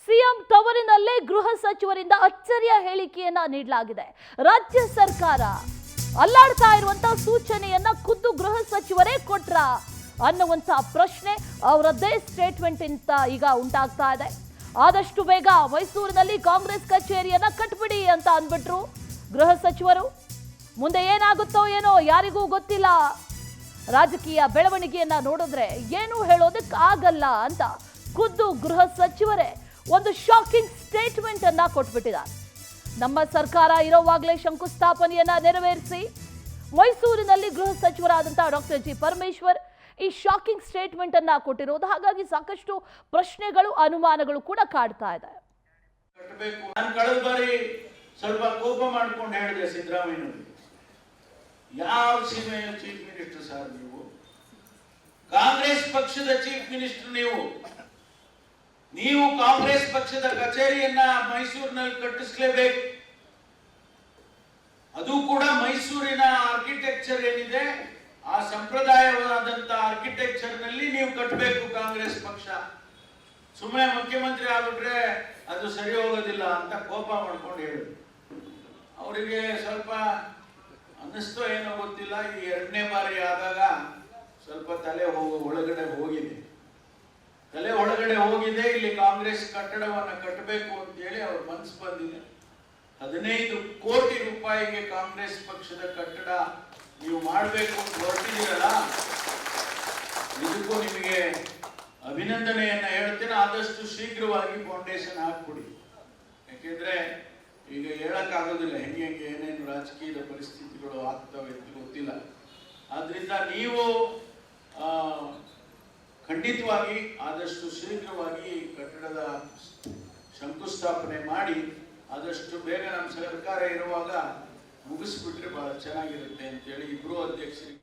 CM ತವರಿನಲ್ಲೇ ಗೃಹ ಸಚಿವರಿಂದ ಅಚ್ಚರಿಯ ಹೇಳಿಕೆಯನ್ನ ನೀಡಲಾಗಿದೆ. ರಾಜ್ಯ ಸರ್ಕಾರ ಅಲ್ಲಾಡ್ತಾ ಇರುವಂತ ಸೂಚನೆಯನ್ನ ಖುದ್ದು ಗೃಹ ಸಚಿವರೇ ಕೊಟ್ರ ಅನ್ನುವಂತ ಪ್ರಶ್ನೆ ಅವರದ್ದೇ ಸ್ಟೇಟ್ಮೆಂಟ್ ಅಂತ ಈಗ ಉಂಟಾಗ್ತಾ ಇದೆ. ಆದಷ್ಟು ಬೇಗ ಮೈಸೂರಿನಲ್ಲಿ ಕಾಂಗ್ರೆಸ್ ಕಚೇರಿಯನ್ನ ಕಟ್ಬಿಡಿ ಅಂತ ಅಂದ್ಬಿಟ್ರು ಗೃಹ ಸಚಿವರು. ಮುಂದೆ ಏನಾಗುತ್ತೋ ಏನೋ ಯಾರಿಗೂ ಗೊತ್ತಿಲ್ಲ. ರಾಜಕೀಯ ಬೆಳವಣಿಗೆಯನ್ನ ನೋಡಿದ್ರೆ ಏನು ಹೇಳೋದಕ್ಕೆ ಆಗಲ್ಲ ಅಂತ ಖುದ್ದು ಗೃಹ ಸಚಿವರೇ ಒಂದು ಶಾಕಿಂಗ್ ಸ್ಟೇಟ್ಮೆಂಟ್ ಅನ್ನ ಕೊಟ್ಬಿಟ್ಟಿದ್ದಾರೆ. ನಮ್ಮ ಸರ್ಕಾರ ಇರೋವಾಗಲೇ ಶಂಕುಸ್ಥಾಪನೆಯನ್ನ ನೆರವೇರಿಸಿ ಮೈಸೂರಿನಲ್ಲಿ ಗೃಹ ಸಚಿವರಾದಂತಹ ಡಾಕ್ಟರ್ ಜಿ ಪರಮೇಶ್ವರ್ ಈ ಶಾಕಿಂಗ್ ಸ್ಟೇಟ್ಮೆಂಟ್ ಅನ್ನ ಕೊಟ್ಟಿರೋದು. ಹಾಗಾಗಿ ಸಾಕಷ್ಟು ಪ್ರಶ್ನೆಗಳು ಅನುಮಾನಗಳು ಕೂಡ ಕಾಡ್ತಾ ಇದೆ. ನಾನು ಕಳೆದ ಬಾರಿ ಸ್ವಲ್ಪ ಕೋಪ ಮಾಡ್ಕೊಂಡು ಹೇಳಿದೆ ಸಿದ್ದರಾಮಯ್ಯನವರು, ಯಾವ ಸೀಮೆಯ ಚೀಫ್ ಮಿನಿಸ್ಟರ್ ಸರ್ ನೀವು? ಕಾಂಗ್ರೆಸ್ ಪಕ್ಷದ ಚೀಫ್ ಮಿನಿಸ್ಟರ್ ನೀವು ಕಾಂಗ್ರೆಸ್ ಪಕ್ಷದ ಕಚೇರಿಯನ್ನ ಮೈಸೂರಿನಲ್ಲಿ ಕಟ್ಟಿಸಲೇಬೇಕು. ಅದು ಕೂಡ ಮೈಸೂರಿನ ಆರ್ಕಿಟೆಕ್ಚರ್ ಏನಿದೆ ಆ ಸಂಪ್ರದಾಯವಾದಂತ ಆರ್ಕಿಟೆಕ್ಚರ್ ನಲ್ಲಿ ನೀವು ಕಟ್ಟಬೇಕು ಕಾಂಗ್ರೆಸ್ ಪಕ್ಷ. ಸುಮ್ಮನೆ ಮುಖ್ಯಮಂತ್ರಿ ಆಗ್ಬಿಟ್ರೆ ಅದು ಸರಿ ಹೋಗೋದಿಲ್ಲ ಅಂತ ಕೋಪ ಮಾಡ್ಕೊಂಡು ಹೇಳಿದ್ರು. ಅವರಿಗೆ ಸ್ವಲ್ಪ ಅನ್ನಿಸ್ತೋ ಏನೋ ಗೊತ್ತಿಲ್ಲ, ಈ ಎರಡನೇ ಬಾರಿ ಆದಾಗ ಸ್ವಲ್ಪ ತಲೆ ಒಳಗಡೆ ಹೋಗಿದೆ. ಇಲ್ಲಿ ಕಾಂಗ್ರೆಸ್ ಕಟ್ಟಡವನ್ನ ಕಟ್ಟಬೇಕು ಅಂತ ಹೇಳಿ ಅವ್ರ ಮನಸ್ಸು ಬಂದಿದೆ. 15 ಕೋಟಿ ರೂಪಾಯಿಗೆ ಕಾಂಗ್ರೆಸ್ ಪಕ್ಷದ ಕಟ್ಟಡ ನೀವು ಮಾಡಬೇಕು ಅಂತ ಹೊರಟಿದ್ದೀರಲ್ಲ, ಇದಕ್ಕೂ ನಿಮಗೆ ಅಭಿನಂದನೆಯನ್ನ ಹೇಳ್ತೇನೆ. ಆದಷ್ಟು ಶೀಘ್ರವಾಗಿ ಫೌಂಡೇಶನ್ ಹಾಕ್ಬಿಡಿ. ಯಾಕೆಂದ್ರೆ ಈಗ ಹೇಳಕ್ಕಾಗೋದಿಲ್ಲ ಹೆಂಗೆ ಏನೇನು ರಾಜಕೀಯದ ಪರಿಸ್ಥಿತಿಗಳು ಆಗ್ತವೆ ಅಂತ ಗೊತ್ತಿಲ್ಲ. ಆದ್ರಿಂದ ನೀವು ಖಂಡಿತವಾಗಿ ಆದಷ್ಟು ಶೀಘ್ರವಾಗಿ ಕಟ್ಟಡದ ಶಂಕುಸ್ಥಾಪನೆ ಮಾಡಿ ಆದಷ್ಟು ಬೇಗ ನಮ್ಮ ಸರ್ಕಾರ ಇರುವಾಗ ಮುಗಿಸ್ಬಿಟ್ರೆ ಬಹಳ ಚೆನ್ನಾಗಿರುತ್ತೆ ಅಂತೇಳಿ ಇಬ್ರು ಅಧ್ಯಕ್ಷರಿಗೆ.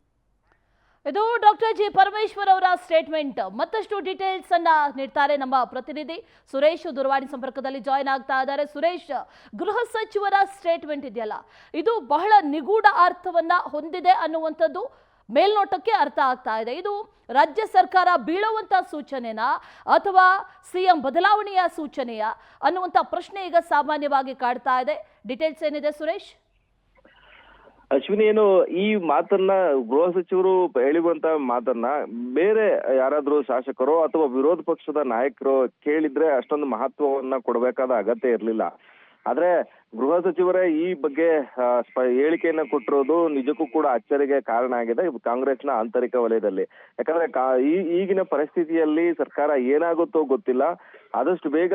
ಇದು ಡಾಕ್ಟರ್ ಜಿ ಪರಮೇಶ್ವರ್ ಅವರ ಸ್ಟೇಟ್ಮೆಂಟ್. ಮತ್ತಷ್ಟು ಡೀಟೇಲ್ಸ್ ಅನ್ನ ನೀಡ್ತಾರೆ ನಮ್ಮ ಪ್ರತಿನಿಧಿ ಸುರೇಶ್ ದೂರವಾಣಿ ಸಂಪರ್ಕದಲ್ಲಿ ಜಾಯಿನ್ ಆಗ್ತಾ ಇದ್ದಾರೆ. ಸುರೇಶ್, ಗೃಹ ಸಚಿವರ ಸ್ಟೇಟ್ಮೆಂಟ್ ಇದೆಯಲ್ಲ, ಇದು ಬಹಳ ನಿಗೂಢ ಅರ್ಥವನ್ನ ಹೊಂದಿದೆ ಅನ್ನುವಂಥದ್ದು ಮೇಲ್ನೋಟಕ್ಕೆ ಅರ್ಥ ಆಗ್ತಾ ಇದೆ. ಇದು ರಾಜ್ಯ ಸರ್ಕಾರ ಬೀಳುವಂತ ಸೂಚನೆನಾ ಅಥವಾ ಸಿಎಂ ಬದಲಾವಣೆಯ ಸೂಚನೆಯ ಅನ್ನುವಂಥ ಪ್ರಶ್ನೆ ಈಗ ಸಾಮಾನ್ಯವಾಗಿ ಕಾಡ್ತಾ ಇದೆ. ಡೀಟೇಲ್ಸ್ ಏನಿದೆ ಸುರೇಶ್? ಅಶ್ವಿನಿ, ಏನು ಈ ಮಾತನ್ನ ಗೃಹ ಸಚಿವರು ಹೇಳಿರುವಂತ ಮಾತನ್ನ ಬೇರೆ ಯಾರಾದ್ರೂ ಶಾಸಕರು ಅಥವಾ ವಿರೋಧ ಪಕ್ಷದ ನಾಯಕರು ಕೇಳಿದ್ರೆ ಅಷ್ಟೊಂದು ಮಹತ್ವವನ್ನ ಕೊಡಬೇಕಾದ ಅಗತ್ಯ ಇರಲಿಲ್ಲ. ಆದ್ರೆ ಗೃಹ ಸಚಿವರೇ ಈ ಬಗ್ಗೆ ಹೇಳಿಕೆಯನ್ನ ಕೊಟ್ಟಿರೋದು ನಿಜಕ್ಕೂ ಕೂಡ ಅಚ್ಚರಿಗೆ ಕಾರಣ ಆಗಿದೆ ಕಾಂಗ್ರೆಸ್ನ ಆಂತರಿಕ ವಲಯದಲ್ಲಿ. ಯಾಕಂದ್ರೆ ಈಗಿನ ಪರಿಸ್ಥಿತಿಯಲ್ಲಿ ಸರ್ಕಾರ ಏನಾಗುತ್ತೋ ಗೊತ್ತಿಲ್ಲ, ಆದಷ್ಟು ಬೇಗ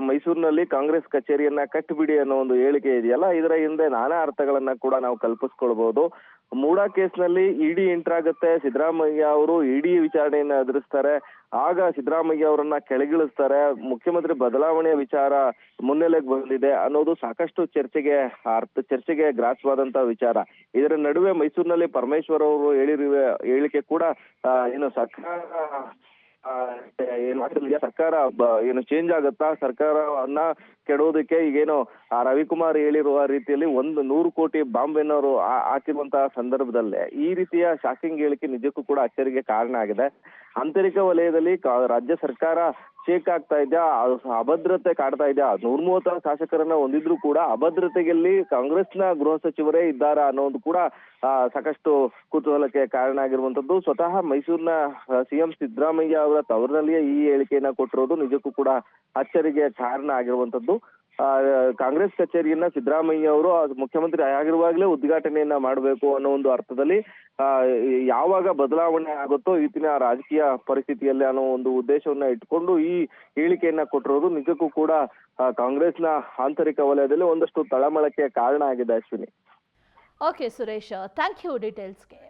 ಮೈಸೂರಿನಲ್ಲಿ ಕಾಂಗ್ರೆಸ್ ಕಚೇರಿಯನ್ನ ಕಟ್ಟಿಬಿಡಿ ಅನ್ನೋ ಒಂದು ಹೇಳಿಕೆ ಇದೆಯಲ್ಲ, ಇದರ ಹಿಂದೆ ನಾನಾ ಅರ್ಥಗಳನ್ನ ಕೂಡ ನಾವು ಕಲ್ಪಿಸ್ಕೊಳ್ಬಹುದು. ಮೂಡಾ ಕೇಸ್ನಲ್ಲಿ ಇಡಿ ಎಂಟರ್ ಆಗುತ್ತೆ, ಸಿದ್ದರಾಮಯ್ಯ ಅವರು ಇಡಿ ವಿಚಾರಣೆಯನ್ನ ಎದುರಿಸ್ತಾರೆ, ಆಗ ಸಿದ್ದರಾಮಯ್ಯ ಅವರನ್ನ ಕೆಳಗಿಳಿಸ್ತಾರೆ, ಮುಖ್ಯಮಂತ್ರಿ ಬದಲಾವಣೆಯ ವಿಚಾರ ಮುನ್ನೆಲೆಗೆ ಬಂದಿದೆ ಅನ್ನೋದು ಸಾಕಷ್ಟು ಚರ್ಚೆಗೆ ಗ್ರಾಸವಾದಂತಹ ವಿಚಾರ. ಇದರ ನಡುವೆ ಮೈಸೂರಿನಲ್ಲಿ ಪರಮೇಶ್ವರ್ ಅವರು ಹೇಳಿರುವ ಹೇಳಿಕೆ ಕೂಡ ಏನು ಸರ್ಕಾರ ಏನು ಚೇಂಜ್ ಆಗುತ್ತಾ, ಸರ್ಕಾರವನ್ನ ಕೆಡೋದಕ್ಕೆ ಈಗೇನು ರವಿಕುಮಾರ್ ಹೇಳಿರುವ ರೀತಿಯಲ್ಲಿ 100 ಕೋಟಿ ಬಾಂಬೆನವರು ಹಾಕಿರುವಂತಹ ಸಂದರ್ಭದಲ್ಲೇ ಈ ರೀತಿಯ ಶಾಕಿಂಗ್ ಹೇಳಿಕೆ ನಿಜಕ್ಕೂ ಕೂಡ ಅಚ್ಚರಿಗೆ ಕಾರಣ ಆಗಿದೆ. ಆಂತರಿಕ ವಲಯದಲ್ಲಿ ರಾಜ್ಯ ಸರ್ಕಾರ ಶೇಕ್ ಆಗ್ತಾ ಇದೆಯಾ, ಅಭದ್ರತೆ ಕಾಡ್ತಾ ಇದೆಯಾ? 130 ಶಾಸಕರನ್ನ ಹೊಂದಿದ್ರು ಕೂಡ ಅಭದ್ರತೆಯಲ್ಲಿ ಕಾಂಗ್ರೆಸ್ನ ಗೃಹ ಸಚಿವರೇ ಇದ್ದಾರಾ ಅನ್ನೋದು ಕೂಡ ಸಾಕಷ್ಟು ಕುತೂಹಲಕ್ಕೆ ಕಾರಣ ಆಗಿರುವಂತದ್ದು. ಸ್ವತಃ ಮೈಸೂರಿನ ಸಿಎಂ ಸಿದ್ದರಾಮಯ್ಯ ಅವರ ತವರಿನಲ್ಲಿಯೇ ಈ ಹೇಳಿಕೆಯನ್ನ ಕೊಟ್ಟಿರೋದು ನಿಜಕ್ಕೂ ಕೂಡ ಅಚ್ಚರಿಗೆ ಕಾರಣ ಆಗಿರುವಂತದ್ದು. ಕಾಂಗ್ರೆಸ್ ಕಚೇರಿಯನ್ನ ಸಿದ್ದರಾಮಯ್ಯ ಅವರು ಮುಖ್ಯಮಂತ್ರಿ ಆಗಿರುವಾಗಲೇ ಉದ್ಘಾಟನೆಯನ್ನ ಮಾಡಬೇಕು ಅನ್ನೋ ಒಂದು ಅರ್ಥದಲ್ಲಿ ಯಾವಾಗ ಬದಲಾವಣೆ ಆಗುತ್ತೋ ಈತಿನ ರಾಜಕೀಯ ಪರಿಸ್ಥಿತಿಯಲ್ಲಿ ಅನ್ನೋ ಒಂದು ಉದ್ದೇಶವನ್ನ ಇಟ್ಕೊಂಡು ಈ ಹೇಳಿಕೆಯನ್ನ ಕೊಟ್ಟಿರೋದು ನಿಜಕ್ಕೂ ಕೂಡ ಕಾಂಗ್ರೆಸ್ನ ಆಂತರಿಕ ವಲಯದಲ್ಲಿ ಒಂದಷ್ಟು ತಳಮಳಕ್ಕೆ ಕಾರಣ ಆಗಿದೆ. Ashwini. Okay Suresh, thank you ಡೀಟೇಲ್ಸ್ಗೆ.